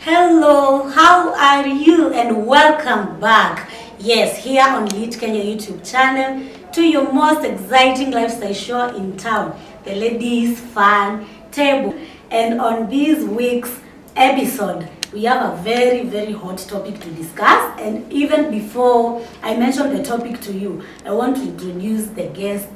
Hello, how are you? And welcome back. Yes, here on Lit Kenya YouTube channel to your most exciting lifestyle show in town, the Ladies Fun Table. And on this week's episode, we have a very hot topic to discuss. And even before I mention the topic to you, I want to introduce the guests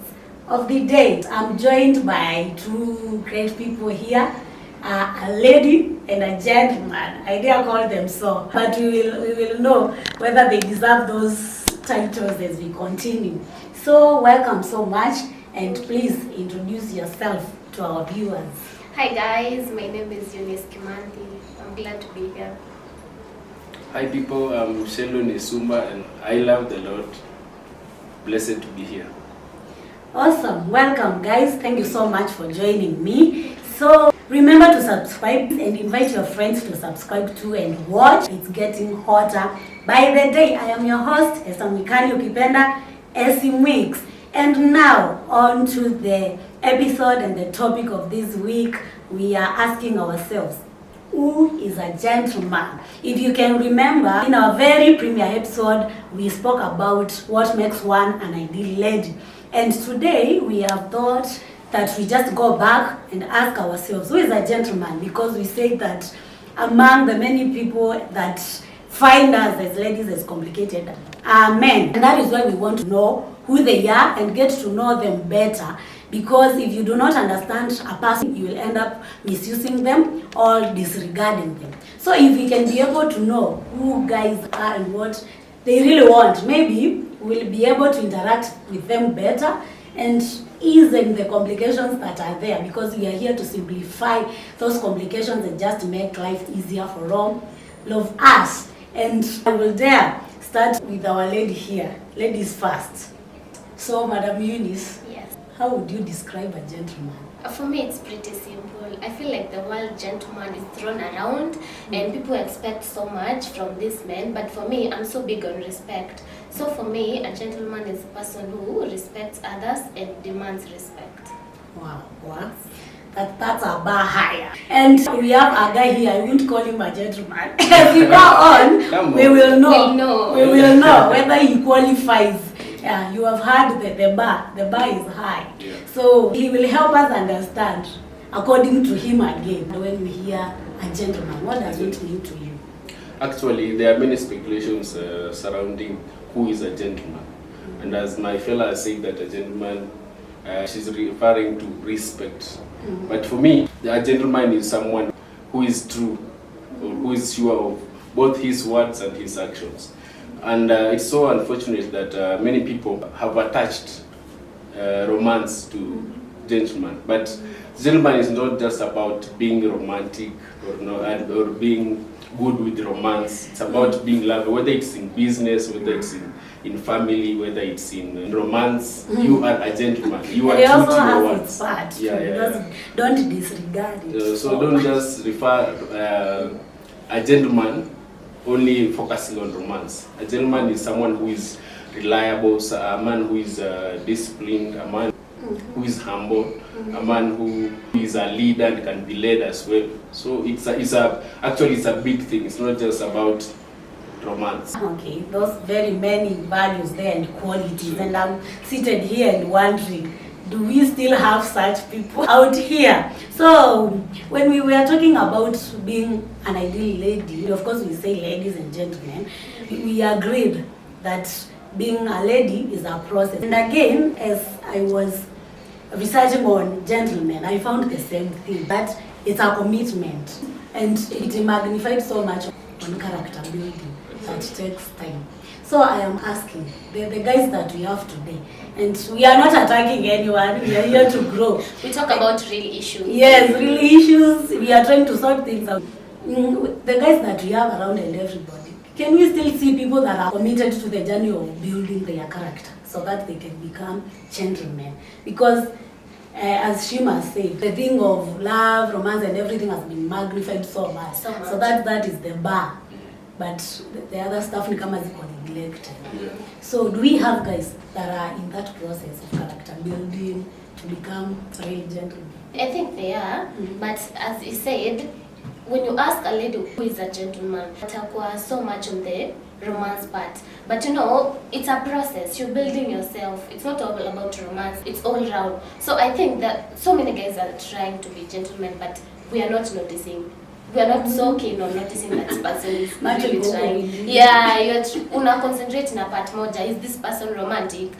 of the day. I'm joined by two great people here. A lady and a gentleman. I dare call them so, but we will know whether they deserve those titles as we continue. So welcome so much, and please introduce yourself to our viewers. Hi guys, my name is Eunice Kimanthi. I'm glad to be here. Hi people, I'm Shelo Nesumba and I love the Lord. Blessed to be here. Awesome, welcome guys. Thank you so much for joining me. So remember to subscribe and invite your friends to subscribe too and watch. It's getting hotter by the day. I am your host, Esamikani Ukipenda, Esimwix. And now on to the episode and the topic of this week. We are asking ourselves, who is a gentleman? If you can remember, in our very premiere episode, we spoke about what makes one an ideal lady. And today we have thought that we just go back and ask ourselves, who is a gentleman? Because we say that among the many people that find us as ladies as complicated are men. And that is why we want to know who they are and get to know them better. Because if you do not understand a person, you will end up misusing them or disregarding them. So if we can be able to know who guys are and what they really want, maybe we'll be able to interact with them better and easing the complications that are there, because we are here to simplify those complications and just make life easier for all of us. And I will dare start with our lady here. Ladies first. So, Madam Eunice, Yes. how would you describe a gentleman? For me, it's pretty simple. I feel like the word gentleman is thrown around and people expect so much from these men. But for me, I'm so big on respect. So for me, a gentleman is a person who respects others and demands respect. Wow. That's a bar higher. And we have a guy here, I won't call him a gentleman. As we go on, we will know. We will know whether he qualifies. Yeah, you have heard the bar is high. Yeah. So he will help us understand, according to him again, when we hear a gentleman, what does it mean to you? Actually, there are many speculations surrounding who is a gentleman. And as my fella said that a gentleman, she's referring to respect. But for me, a gentleman is someone who is true, or who is sure of both his words and his actions. And it's so unfortunate that many people have attached romance to gentleman. But gentleman is not just about being romantic or being good with romance. It's about being loved, whether it's in business, whether it's in family, whether it's in romance. You are a gentleman. You are It true also to your has words. its part. Yeah. Don't disregard it. So don't just refer a gentleman only focusing on romance. A gentleman is someone who is reliable, a man who is disciplined, a man who is humble, a man who is a leader and can be led as well. So it's a big thing. It's not just about romance. Okay, those very many values there and qualities, and I'm seated here and wondering, do we still have such people out here? So when we were talking about being an ideal lady, of course we say ladies and gentlemen, we agreed that being a lady is a process. And again, as I was researching on gentlemen, I found the same thing, that it's a commitment, and it magnified so much on character building that takes time. So I am asking the guys that we have today, and we are not attacking anyone, we are here to grow. We talk about real issues. Yes, real issues, we are trying to sort things out. The guys that we have around and everybody, can we still see people that are committed to the journey of building their character so that they can become gentlemen? Because as Shima said, the thing of love, romance and everything has been magnified so much. So that is the bar. But the other stuff ni kama ziko neglected. Yeah. So do we have guys that are in that process of character building to become real gentlemen? I think they are, but as you said, when you ask a lady who is a gentleman, atakuwa so much on the romance part. But you know, it's a process. You're building yourself. It's not all about romance. It's all round. So I think that so many guys are trying to be gentlemen, but we are not noticing. We are not so keen on noticing that this person is really trying. Yeah, you're una concentrate na part moja. Is this person romantic?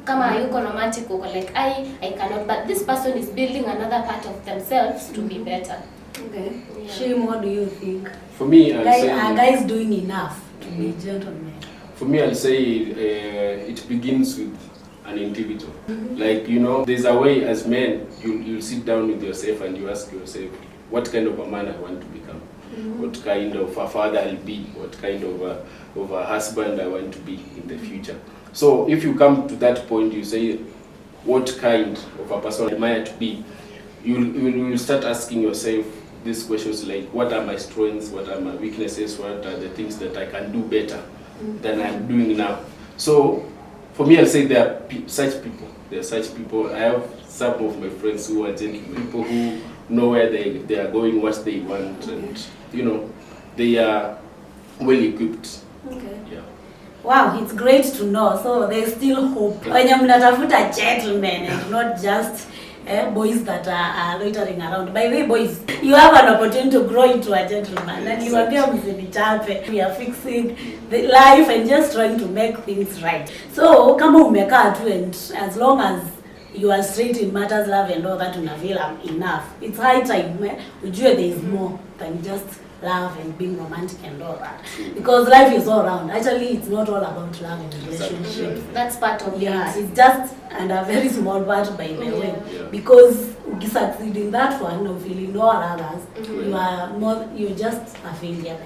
Kama yuko romantic, uko like I cannot. But this person is building another part of themselves to be better. Okay. Yeah. Shame, what do you think? For me, I'll say... Are guys doing enough to be gentlemen? For me, I'll say it begins with an individual. Like, you know, there's a way as men, you'll sit down with yourself and you ask yourself, what kind of a man I want to become? What kind of a father I'll be? What kind of a husband I want to be in the future? So if you come to that point, you say, what kind of a person am I to be? You'll start asking yourself these questions like, what are my strengths? What are my weaknesses? What are the things that I can do better than I'm doing now? So for me, I'll say there are such people. There are such people. I have some of my friends who are gentlemen, people who know where they are going, what they want, and you know, they are well equipped. Okay. Yeah. Wow, it's great to know. So there's still hope. When you're mnatafuta gentlemen and not just boys that are loitering around. By the way, boys, you have an opportunity to grow into a gentleman. And you are we are fixing the life and just trying to make things right. So, kama umekaa tu, and as long as you are straight in matters, love and all that, unafeel enough. It's high time. Ujue there is more than just love and being romantic and all that. Because life is all around. Actually, it's not all about love and relationships. That's part of it. It's just and a very small part by the way. Yeah. Because you succeed in that one, no feeling no others, you're just a failure.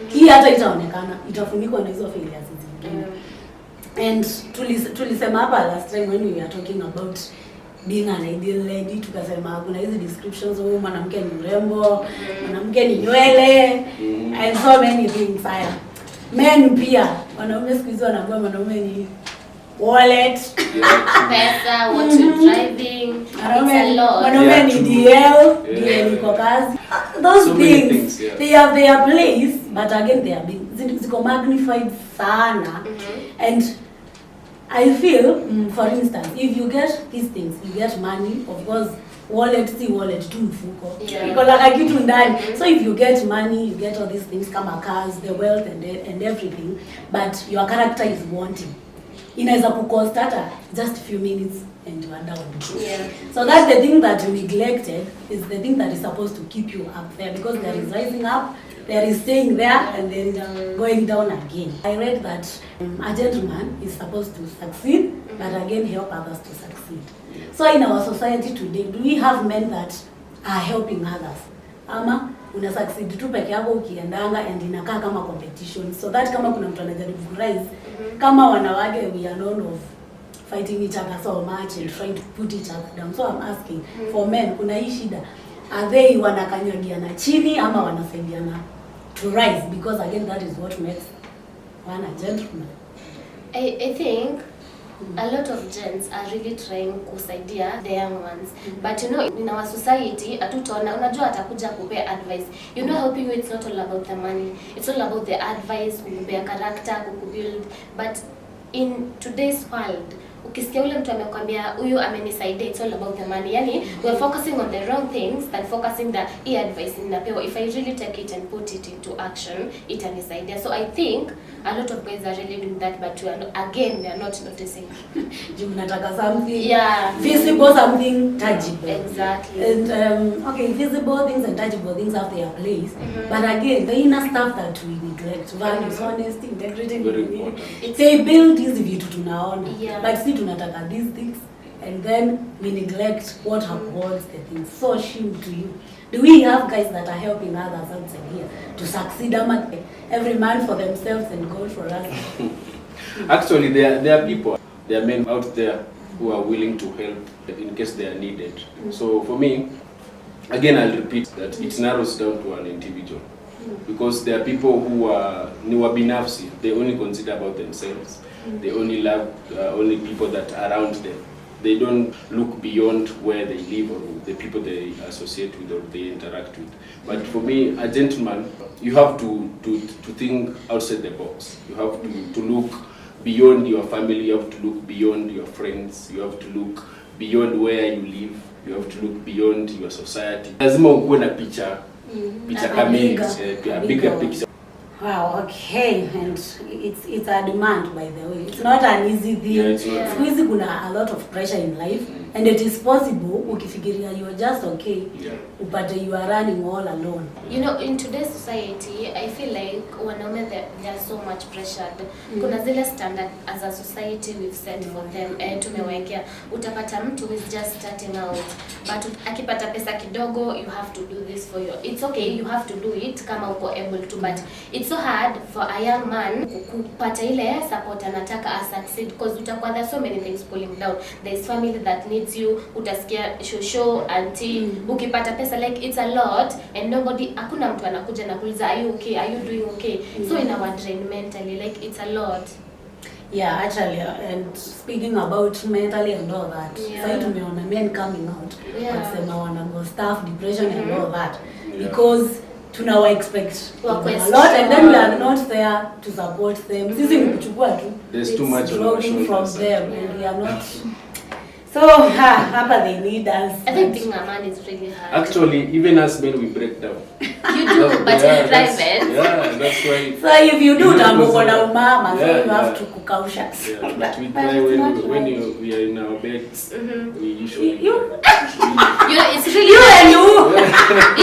Hii hata itaonekana, itafunikwa na hizo failures zingine. And tulisema hapa last time when we were talking about being an ideal lady, tukasema kuna hizi descriptions, huyu mwanamke ni mrembo, mwanamke ni nywele, and so many things. Men pia, wanaume siku hizi wanaambiwa mwanaume ni wallet, pesa, what you're driving, it's a lot. Mwanaume ni DL iko kazi. Those so things, they have their place, but again they are being ziko magnified sana. And I feel, for instance, if you get these things, you get money, of course, wallet tu mfuko. Iko na kitu ndani. So if you get money, you get all these things, kama cars, the wealth and everything, but your character is wanting. Inaweza kucost hata just a few minutes and you are down. So that's the thing that you neglected, is the thing that is supposed to keep you up there, because there is rising up, there is staying there, and there is going down again. I read that a gentleman is supposed to succeed, but again help others to succeed. So in our society today, do we have men that are helping others? Ama una succeed tu peke yako ukiendanga, and inakaa kama competition, so that kama kuna mtu anajaribu rise, kama wanawake we are known of fighting each other so much and trying to put each other down. So I'm asking, for men, kuna hii shida, are they wanakanyagiana chini ama wanasaidiana to rise? Because again, that is what makes one a gentleman. I think a lot of gents are really trying kusaidia the young ones. But you know, in our society, atutaona, unajua atakuja kupea advice. You know, helping you, it's not all about the money. It's all about the advice, kukupea character, kukubuild. But in today's world, ukisikia ule mtu amekwambia huyu amenisaidia, it's all about the money. Yani, we're focusing on the wrong things than focusing the advice ninapewa. If I really take it and put it into action, itanisaidia. So I think a lot of guys are really doing that, but we are not noticing. You nataka something visible, something tangible. Exactly. And okay, visible things and tangible things have their place. But again, the inner stuff that we neglect, values, honesty, integrity, they build these vitu tunaona. But see, tunataka these things, and then we neglect what upholds the things. So shame to you. Do we have guys that are helping others outside here to succeed? Every man for themselves and God for us. Actually, there are people, there are men out there who are willing to help in case they are needed. So for me, again, I'll repeat that it narrows down to an individual. Because there are people who are binafsi, they only consider about themselves. They only love only people that are around them. they don't look beyond where they live or the people they associate with or they interact with. But for me, a gentleman, you have to think outside the box. You have to look beyond your family, you have to look beyond your friends, you have to look beyond where you live, you have to look beyond your society. Lazima ukuwe na picha kamili, a bigger picture. Wow, okay, and it's a demand, by the way. It's not an easy thing. Yeah, it's not. Squeezy kuna a lot of pressure in life, and it is possible ukifikiria you're just okay, upate you are running all alone. You know, in today's society, I feel like wanaume they are so much pressured. Kuna zile standard as a society we've set for them, tumewekea. Utapata mtu is just starting out, but akipata pesa kidogo, you have to do this for you. It's okay, you have to do it kama uko able to, but it's so hard for a young man kupata ile support anataka a succeed, because utakuwa there's so many things pulling down. There's family that needs you, utasikia shosho, auntie, ukipata pesa, like it's a lot, and nobody, hakuna mtu anakuja na kuuliza are you okay, are you doing okay? So in our drain mentally, like it's a lot. Yeah, actually, and speaking about mentally and all that, so tumeona men coming out, wasema wanago staff depression and all that, because tunawa expect a lot, and then we are not there to support them. Sisi ni kuchukua tu. There's too much from them, and we are not. So hapa they need us. I think being a man is really hard. Actually, even as men we break down. You do, but in private. Yeah, that's why. So if you do tambo na umama, so you have to kukausha. Yeah, but we try when we are in our beds, we usually. You it's really you and you.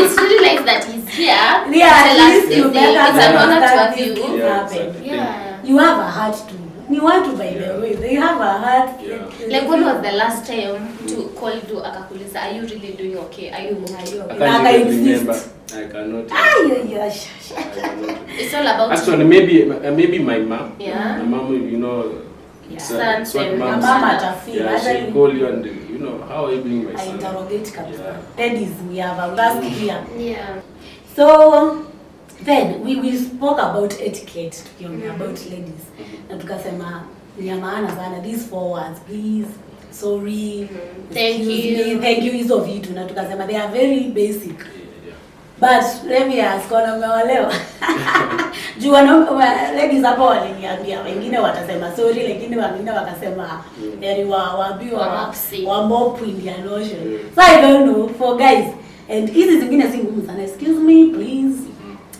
It's really nice that he's here. Yeah, tell us you it's better an honor to have these you. things happen. Yeah. You have a heart too. Ni watu by the way, they have a heart. Yeah. Like when was the last time to call you akakuliza, are you really doing okay? Are you okay? I can't even remember. I cannot. It's all about actually maybe my mom. Yeah. My mom, you know. Son, It's what same. mom Mama said. atafeel. Yeah, she'll call you and you know how are you doing, my I son? interrogate kabisa. Ladies, we have a task here. Yeah. So then we spoke about etiquette, tukiongea about ladies. Na tukasema ni ya maana sana these 4 words, please, sorry, Thank excuse you. me, thank you, hizo vitu, na tukasema they are very basic. But let me ask, umeolewa? Juu ladies hapo waliniambia wengine watasema sorry, lakini wengine wakasema yani wa mop Indian Ocean. So I don't know for guys, and hizi zingine si ngumu sana, excuse me please,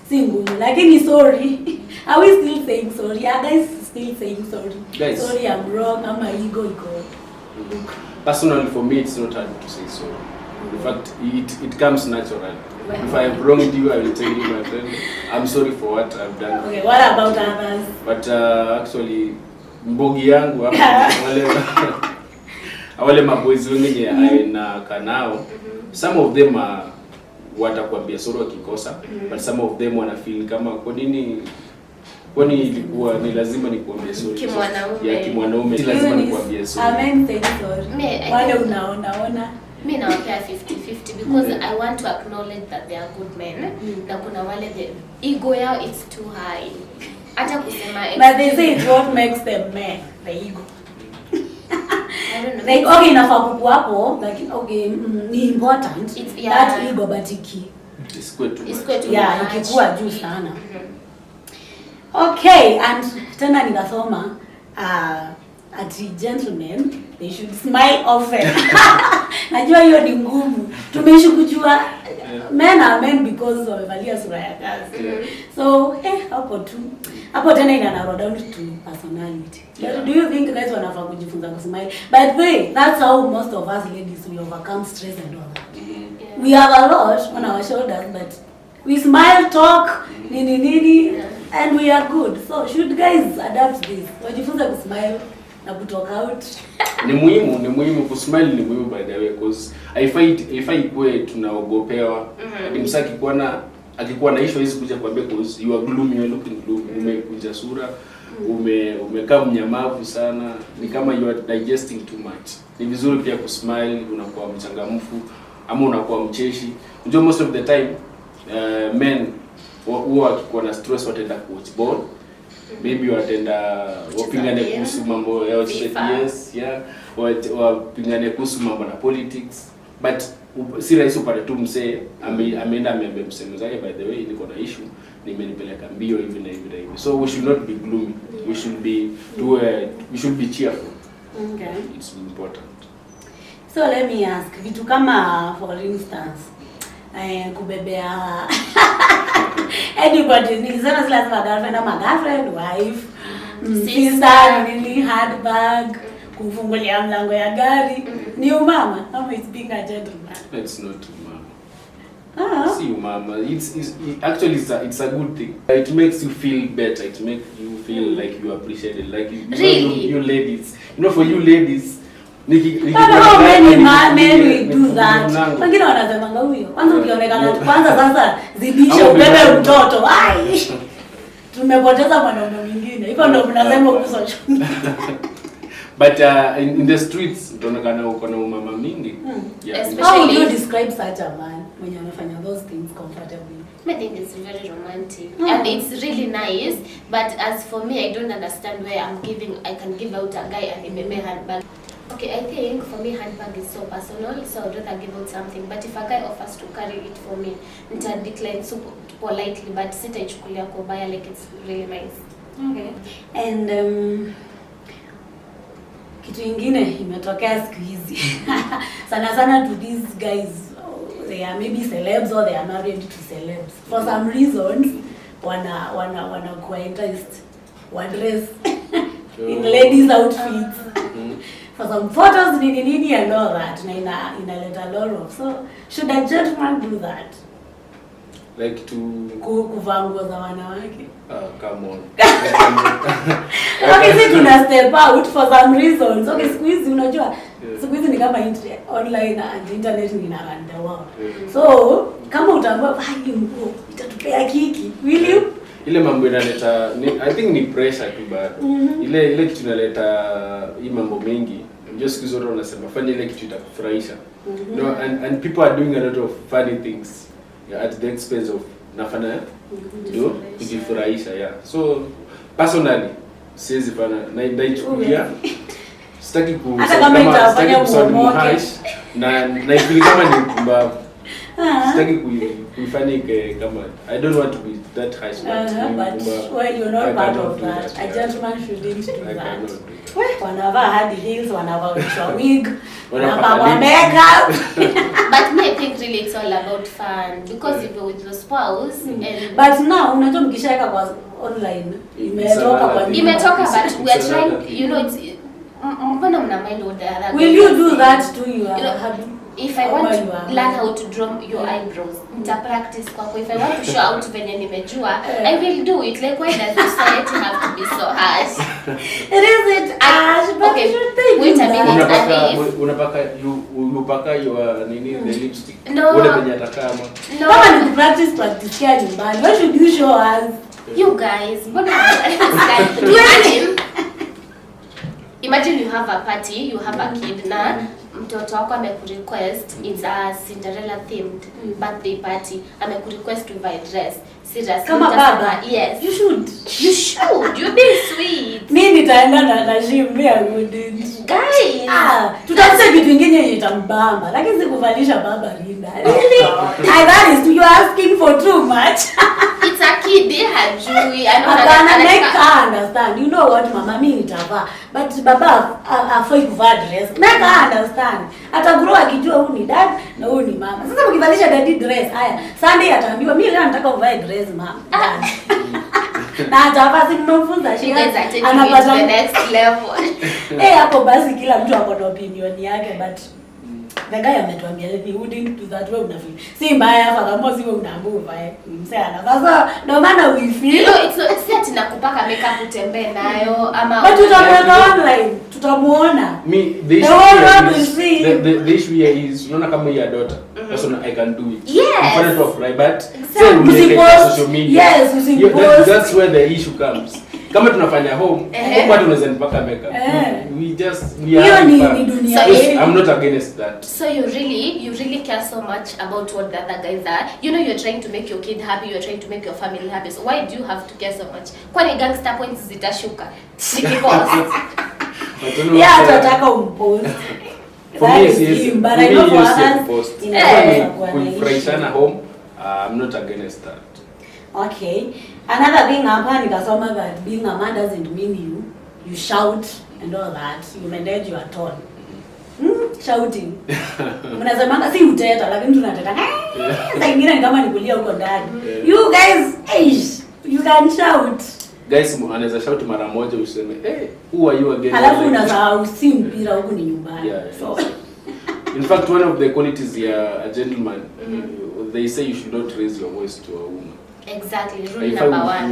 si ngumu, lakini sorry, are we still saying sorry? Are guys still saying sorry? Guys. Sorry, I'm wrong, ama ego iko. Personally, for me, it's not hard to say sorry. In fact, it comes naturally. If I have wronged you, I will tell you, my friend, I'm sorry for what I've done. Okay, what about others? But actually, mbogi yangu wale maboys wengine aina kanao, some of them watakwambia sorry wakikosa, but some of them wana feel kama kwani ilikuwa ni lazima nikuambie sorry. Kimwanaume ni lazima nikuambie sorry. Amen, thank you. Wale unaona Me now care 50-50 because I want to acknowledge that they are good men. Na kuna wale the ego yao it's too high. Hata kusema but they say it's what makes them men, the ego. I don't know. Like okay, inafaa kuwa hapo, like okay, ni important. It's, that ego but Isikue too much. ikikuwa juu sana. Okay, and tena nikasoma ati gentlemen they should smile often. Najua hiyo ni ngumu. Tumeishi kujua men are men because wamevalia sura ya kazi. So hapo tena ina narrow down to personality. Do you think guys wanafaa kujifunza kusmile? By the way, that's how most of us ladies we overcome stress and all that. We have a lot on our shoulders, but we smile, talk, nini, and we are good. So should guys adapt this? Wajifunza kusmile na kutoka out. Ni muhimu kusmile, ni muhimu by the way, because if I kwe tunaogopewa. Ni msaki akikuwa na issue hizi kuja kwambia because you are gloomy, you are looking gloomy, umekuja sura, umekaa mnyamavu sana, ni kama you are digesting too much. Ni vizuri pia kusmile, unakuwa mchangamfu ama unakuwa mcheshi. Unajua most of the time men huwa wakikuwa na stress wataenda kuwatch ball, maybe watenda wapingane kuhusu mambo ya yes, yeah, wapingane kuhusu mambo na politics, but si rahisi upate tu msee ameenda ameambia msemo zake, by the way niko na issue nimenipeleka mbio hivi na hivi na hivi. So we should not be gloomy. We should be cheerful. Okay, it's important. So let me ask, vitu kama for instance kubebea anybody nikisema si lazima girlfriend ama girlfriend, wife, sister, nini, handbag, kufungulia mlango ya gari, ni umama ama it's being a gentleman? It's not umama. See umama, actually it's a good thing. It makes you feel better. It makes you feel like you appreciated, like really? You ladies, for you ladies, how many men will do that? Wengine wanasema huyo kwanza ukionekana kwanza sasa zidisha ubebe mtoto. Ai, tumepoteza mwanaume mwingine. Hivyo ndio mnasema kuhusu chungu. But in the streets tunaonekana uko na umama mingi. Yeah. How would you describe such a man when you're anafanya those things comfortably? I think it's very romantic and it's really nice, but as for me, I don't understand where I can give out a guy and a baby handbag. Okay, I think for me handbag is so personal, so I'd rather give out something. But if a guy offers to carry it for me, nita decline so politely, but sitaichukulia kwa baya, like it's really nice. Okay. And kitu ingine imetokea siku hizi sana to these guys, they are maybe celebs or they are married to celebs. For some reasons wana kuwa interest wa dress in ladies outfits for some photos nini and all that, na inaleta a lot of. So should a gentleman do that? Like to kuvaa nguo za wanawake? Come on. Okay, si tuna step out for some reasons. Okay, siku hizi unajua, siku hizi ni kama online and internet ni na run the world. So kama utaambiwa haki nguo itatupea kiki, will you? Ile mambo inaleta I think ni pressure tu bado. Ile kitu inaleta hii mambo mengi. Just kizo ndo unasema fanya ile kitu itakufurahisha. You know, and people are doing a lot of funny things, yeah, at the expense of nafanya kujifurahisha, yeah. So personally siwezi fanya na ndaichukulia, sitaki kuhash na ifili kama ni kumba, sitaki kuifanya kama I don't want to be that harsh, but well, you're not part of that. A gentleman shouldn't do that. Wanavaa hadi heels, wanavaa wig, wanavaa makeup. But me, I think really it's all about fun, because if you're with your spouse and but now unajua mkishaweka kwa online imetoka but we are trying, you know, it's mbona mna mind what the other. Will you do that to your hubby? If I want to learn how to draw your eyebrows, nita practice kwako. If I want to show out venye nimejua, I will do it. Like, why does society have to be so harsh? It isn't harsh, but okay, you should think. Wait a minute. Unapaka your nini the lipstick. No. Ule venye atakama. No. Kama ni practice kia nyumbani. Why should you show us? You guys, mbona imagine you have a party, you have a kid na mtoto wako amekurequest, it's a Cinderella themed birthday party, amekurequest to buy dress. Serious. Kama baba? Yes. You should. You be sweet. Mimi nitaenda na gym ya good. Guys. Tutafuta kitu kingine yenye tambamba, lakini sikuvalisha baba rinda. Really? That is, you are asking for too much. It's a kid, they had jewelry. I can't understand. You know what, mama, mimi nitavaa. But baba afai kuvaa dress. Make her understand. Atagrow akijua huyu ni dad na huyu ni mama. Sasa mkivalisha daddy dress, haya, Sunday ataambiwa mimi leo nataka uvae dress mama. Na atavaa si mmefunza she guys anapata the next level. Hapo basi kila mtu ako na opinion yake, but the guy ametuambia he wouldn't do that way. Unafeel si mbaya hapa kama siwe unaambiwa msana. Sasa ndio maana we feel it's not set na kupaka makeup utembee nayo ama but tutamuona online, tutamuona the issue here is unaona kama your daughter person I can do it in front of right, but say social media. Yes, that's where the issue comes. kama tunafanya home hata unaweza nipaka makeup. We are hiyo ni dunia. I'm not against that. So you really care so much about what the other guys are. You know you're trying to make your kid happy, you're trying to make your family happy. So why do you have to care so much? Kwani gangster points zitashuka? Nikipost. Yeah, tutataka umpost. For me, kufurahishana home, I'm not against that. Okay. Another thing hapa nikasoma that being a man doesn't mean you shout and all that. You manage your tone. Shouting. Mnasemanga si uteta lakini tunateta. Sasa ingine ni kama nikulia huko ndani. You guys, you can shout. Guys, anaweza shout mara moja useme, "Hey, who are you again?" Alafu unasahau si mpira huko ni nyumbani. So in fact, one of the qualities a gentleman, they say you should not raise your voice to a woman. Exactly. Rule number 1.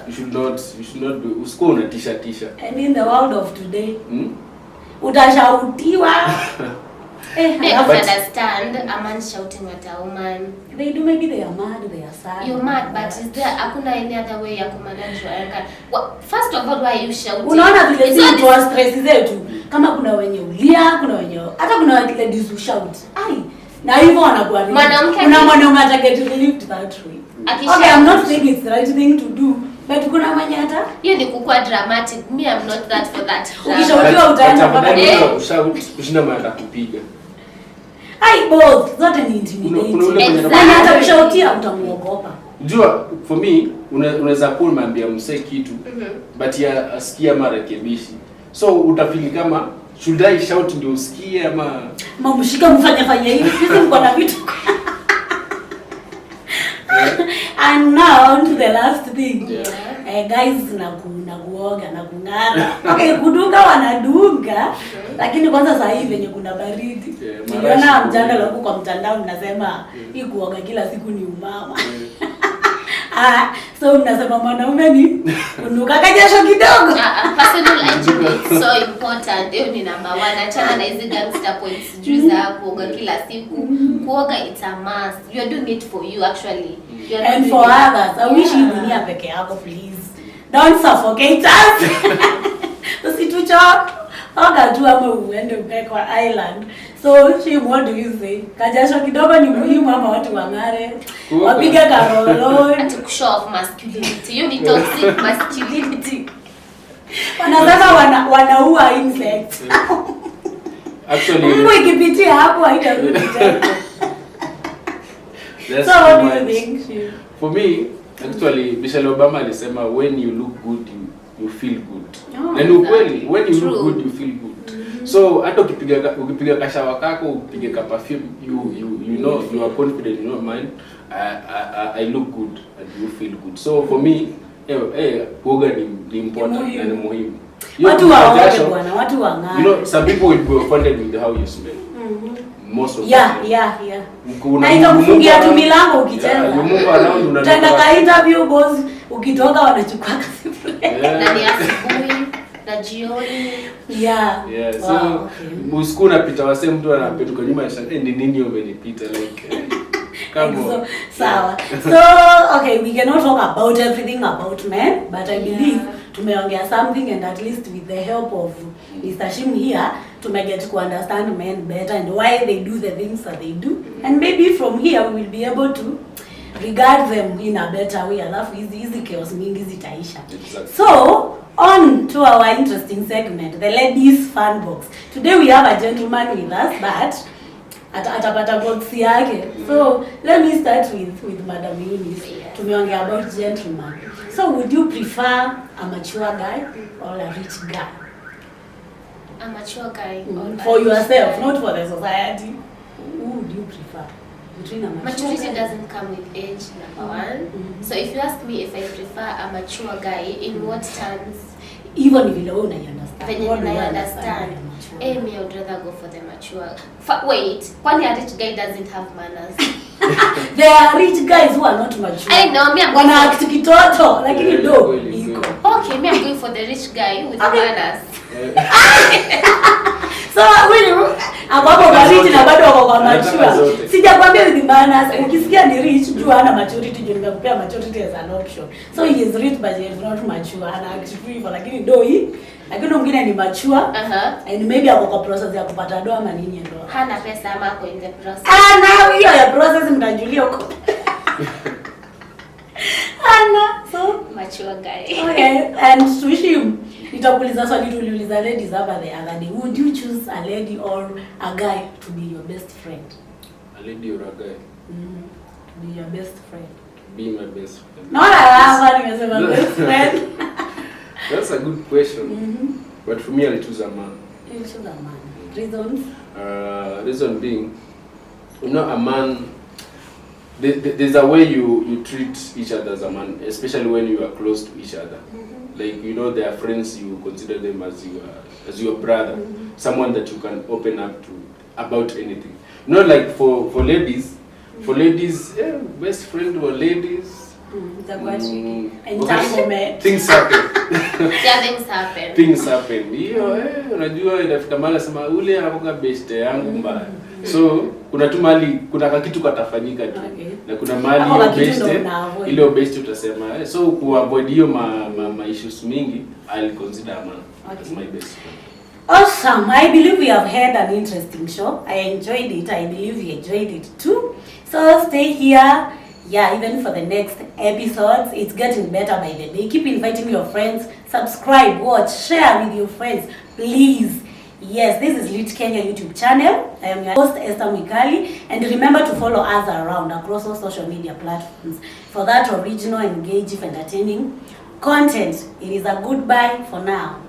You should not be usko na tisha. And in the world of today, utashautiwa. I don't understand a man shouting at a woman. They do, maybe they are mad, they are sad. You're mad, but is there hakuna any other way ya kumanage your anger? Well, first of all, why are you shouting? Unaona vile sisi tuwa stress zetu. Kama kuna wenye ulia, kuna wenye hata kuna ladies who shout. Ai, na hivyo wanakuwa nini? Kuna mwanaume atake to live that way. Okay, I'm not saying it's the right thing to do. But kuna mwenye hata hiyo ni kukua dramatic. Me, I'm not that for that. Ukishauriwa utaanza mpaka ushout ushinda mara kupiga. Ai, both zote ni intimidating. Na hata ukishautia utamuogopa. Unajua, for me unaweza kuwa mwambia msee kitu but ya asikia marekebishi. So utafili kama should I shout ndio usikie ama mshika mfanya hivi sisi mko na vitu. And now on to the last thing. Guys, na kuoga na kung'ara. Okay, kuduka wanadunga lakini kwanza sasa hivi venye kuna baridi. Niliona mjadala huko kwa mtandao mnasema hii kuoga kila siku ni umama. So mnasema mwanaume ni kunuka kajasho kidogo. Personal hygiene is so important. Hiyo ni number 1. Achana na hizi gangster points juu za kuoga kila siku. Kuoga it's a must. You are doing it for you actually. And for others. I wish you dunia peke yako please. Don't suffocate us. Usituchoke. Oga tu ama uende kwa island. So, what do you say? Kajasho kidogo ni muhimu ama watu wang'are? Wapige karolo. To show off masculinity. You need toxic masculinity. Wanasema wanaua insects. Actually, Mungu ikipitia hapo haitarudi tena. So what do you think? For me, actually, Michelle Obama alisema when you look good you feel good. And ukweli, when you look good you feel good. So hata ukipiga kashawa kako, upige ka perfume, you know you are confident in your mind. I look good and you feel good. So for me, kuoga ni important na ni muhimu. Watu waoge bwana, watu wang'are. You know, some people will be offended with how you smell. Most of yeah. Na itakufungia tu milango ukicheza. Utaenda ka interview boss, ukitoka wanachukua kasi. Na ni asubuhi na jioni. Yeah. So usiku unapita wase mtu anapita kwa nyuma ya ni nini umenipita like so, sawa. So okay, we cannot talk about everything about men, but I believe tumeongea something, and at least with the help of Mr. Shim here to get to understand men better and why they do the things that they do, and maybe from here we will be able to regard them in a better way. Alafu hizi chaos mingi zitaisha. So on to our interesting segment, the ladies fun box. Today we have a gentleman with us, but atapata box yake. So let me start with Madam Eunice. Tumeongea about gentleman. So would you prefer a mature guy or a rich guy? A mature guy. For yourself, not for the society. Who would you prefer? Between a maturity doesn't come with age, number 1. So if you ask me if I prefer a mature guy, in what terms? Even if you don't understand. When I understand. Me, I would rather go for the mature. Wait, kwani a rich guy doesn't have manners? There are rich guys who are not mature. I know, me I'm wana act kitoto, lakini do iko. Okay, me I'm going for the rich guy with manners. So huyu hapo kwa rich na bado wako kwa Anataka mature. zote. Sijakwambia with bananas. Ukisikia ni rich, jua hana maturity, juu nimekupea maturity as an option. So he is rich but he is not mature. Ana actually hivyo lakini do hii. Lakini mwingine ni mature. And maybe ako kwa process ya kupata doa ama nini ndo. Hana pesa ama ako in the process. Na hiyo ya process mtajulia huko. So Mature guy. okay, and to wish him, nitakuuliza swali tuliuliza ladies hapa the other day. Would you choose a lady or a guy to be your best friend? A lady or a guy? To be your best friend. Be my best friend. Not a nimesema best friend. That's a good question. But for me, I'll choose a man. You choose a man. Reasons? Reason being, you know, a man, there's a way you treat each other as a man, especially when you are close to each other. Like, you know, they are friends, you consider them as your brother, someone that you can open up to about anything. You know, like for ladies, best friend or ladies, Entanglement. things happen. Yeah, things happen. Things happen. Hiyo unajua inafika mahali nasema ule anakuwa best yangu mbaya. So kuna tu mahali kuna kitu katafanyika tu. Okay. Na kuna mahali hiyo best ile best utasema so ku avoid hiyo ma issues mingi I'll consider a man as my best friend. Awesome. I believe we have had an interesting show. I enjoyed it. I believe you enjoyed it too. So stay here. Yeah, even for the next episodes. It's getting better by the day. Keep inviting your friends. Subscribe, watch, share with your friends. Please. Yes, this is Lit Kenya YouTube channel. I am your host, Esther Mwikali. And remember to follow us around across all social media platforms for that original, engaging, entertaining content. It is a goodbye for now.